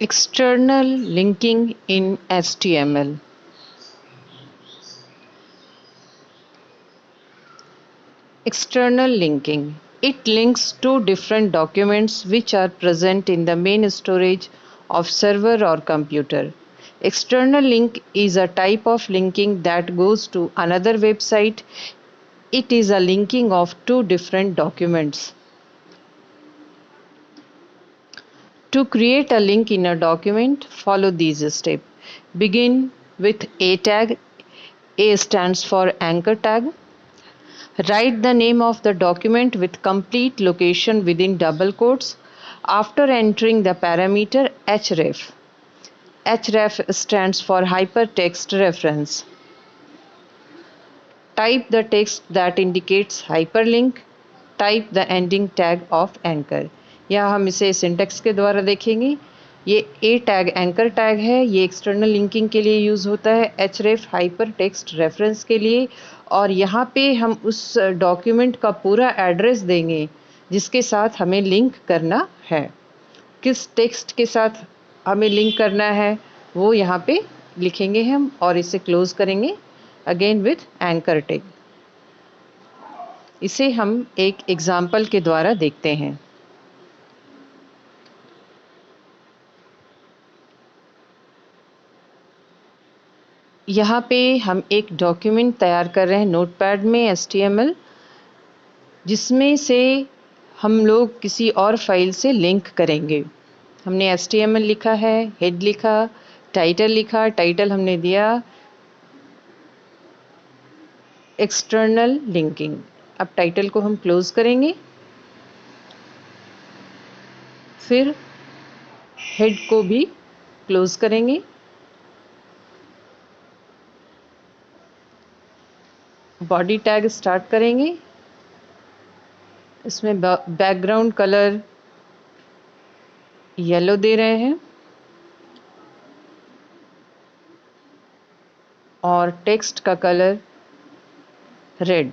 External linking in HTML. External linking. It links two different documents which are present in the main storage of server or computer. External link is a type of linking that goes to another website. It is a linking of two different documents. To create a link in a document, follow these steps. Begin with a tag. A stands for anchor tag. Write the name of the document with complete location within double quotes after entering the parameter href. Href stands for hypertext reference. Type the text that indicates hyperlink. Type the ending tag of anchor. या हम इसे syntax के द्वारा देखेंगे. ये ए tag anchor tag है. ये external linking के लिए यूज़ होता है. href हाइपर टेक्स्ट रेफरेंस के लिए. और यहाँ पे हम उस डॉक्यूमेंट का पूरा एड्रेस देंगे जिसके साथ हमें लिंक करना है. किस टेक्स्ट के साथ हमें लिंक करना है वो यहाँ पे लिखेंगे हम और इसे क्लोज करेंगे अगेन विथ एंकर टैग. इसे हम एक एग्जाम्पल के द्वारा देखते हैं. यहाँ पे हम एक डॉक्यूमेंट तैयार कर रहे हैं नोटपैड में HTML, जिसमें से हम लोग किसी और फाइल से लिंक करेंगे. हमने HTML लिखा है, हेड लिखा, टाइटल लिखा. टाइटल हमने दिया एक्सटर्नल लिंकिंग. अब टाइटल को हम क्लोज करेंगे. फिर हेड को भी क्लोज करेंगे. बॉडी टैग स्टार्ट करेंगे. इसमें बैकग्राउंड कलर येलो दे रहे हैं और टेक्स्ट का colour red.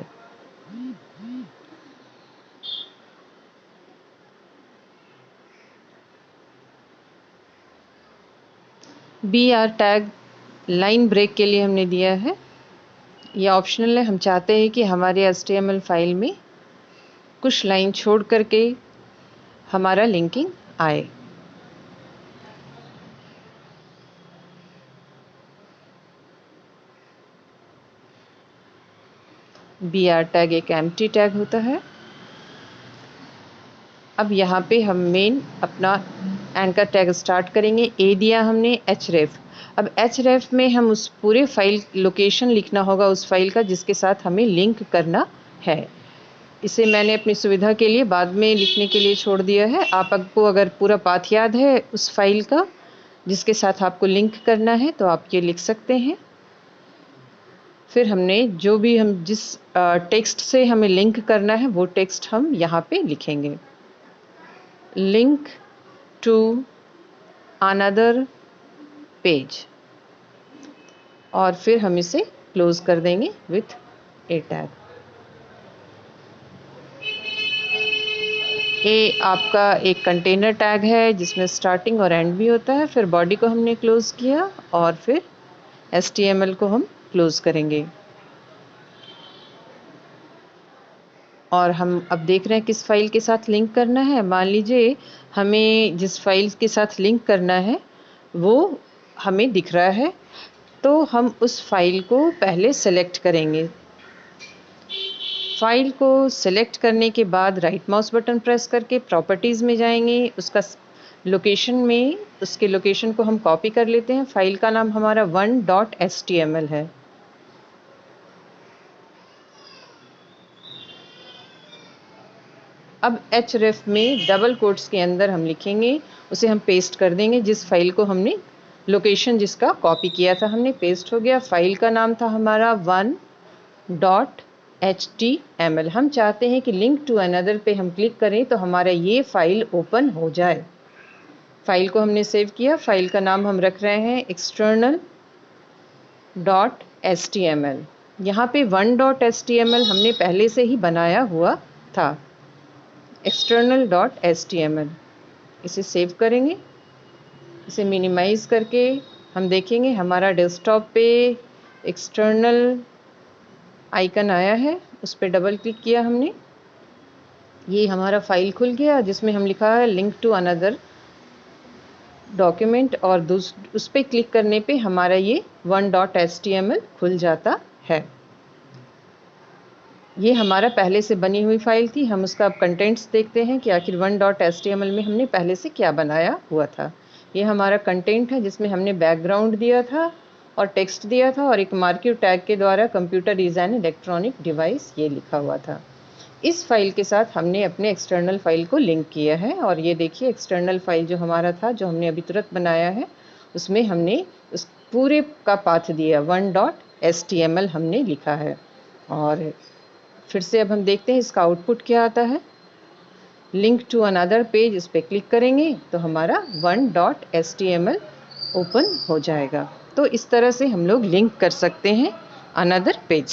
BR tag line break के लिए हमने दिया है. यह ऑप्शनल है. हम चाहते हैं कि हमारे HTML फाइल में कुछ लाइन छोड़ करके हमारा लिंकिंग आए. BR टैग एक एम्प्टी टैग होता है. अब यहाँ पे हम मेन अपना एंकर टैग स्टार्ट करेंगे. ए दिया हमने href. अब href में हम उस पूरे फाइल लोकेशन लिखना होगा उस फाइल का जिसके साथ हमें लिंक करना है. इसे मैंने अपनी सुविधा के लिए बाद में लिखने के लिए छोड़ दिया है. आपको अगर पूरा पाथ याद है उस फाइल का जिसके साथ आपको लिंक करना है तो आप ये लिख सकते हैं. फिर हमने जो भी हम जिस टेक्स्ट से हमें लिंक करना है वो टेक्स्ट हम यहाँ पे लिखेंगे. लिंक टू अनदर पेज और फिर हम इसे क्लोज कर देंगे विथ ए टैग. ए आपका एक कंटेनर टैग है जिसमें स्टार्टिंग और एंड भी होता है. फिर बॉडी को हमने क्लोज किया और फिर HTML को हम क्लोज करेंगे. और हम अब देख रहे हैं किस फाइल के साथ लिंक करना है. मान लीजिए हमें जिस फाइल के साथ लिंक करना है वो हमें दिख रहा है तो हम उस फाइल को पहले सेलेक्ट करेंगे. फाइल को सेलेक्ट करने के बाद राइट माउस बटन प्रेस करके प्रॉपर्टीज़ में जाएंगे. उसका लोकेशन में उसके लोकेशन को हम कॉपी कर लेते हैं. फाइल का नाम हमारा 1.html है. अब href में डबल कोट्स के अंदर हम लिखेंगे. उसे हम पेस्ट कर देंगे. जिस फाइल को हमने लोकेशन जिसका कॉपी किया था हमने पेस्ट हो गया. फाइल का नाम था हमारा 1.html. हम चाहते हैं कि लिंक टू अनदर पे हम क्लिक करें तो हमारा ये फाइल ओपन हो जाए. फाइल को हमने सेव किया. फाइल का नाम हम रख रहे हैं external.html. यहाँ पे 1.html हमने पहले से ही बनाया हुआ था. external.html. इसे सेव करेंगे. इसे मिनिमाइज़ करके हम देखेंगे हमारा डेस्कटॉप पे एक्सटर्नल आइकन आया है, उस पर डबल क्लिक किया हमने, ये हमारा फाइल खुल गया जिसमें हम लिखा है लिंक टू अनदर डॉक्यूमेंट, और उस पर क्लिक करने पे हमारा ये 1.html खुल जाता है। ये हमारा पहले से बनी हुई फाइल थी। हम उसका अब कंटेंट्स देखते हैं कि आखिर 1.html में हमने पहले से क्या बनाया हुआ था। ये हमारा कंटेंट है जिसमें हमने बैकग्राउंड दिया था और टेक्स्ट दिया था और एक मार्किव टैग के द्वारा computer is an electronic device ये लिखा हुआ था। इस फाइल के साथ हमने अपने एक्सटर्नल फाइल को लिंक किया है और ये देखिए एक्सटर्नल फाइल जो हमारा था, जो हमने अभी तुरंत बनाया है, उसमें हमने उस पूरे का पाथ दिया 1.html हमने लिखा है। और फिर से अब हम देखते हैं इसका आउटपुट क्या आता है। लिंक टू अनदर पेज, इस पर क्लिक करेंगे तो हमारा 1.html ओपन हो जाएगा। तो इस तरह से हम लोग लिंक कर सकते हैं अनदर पेज।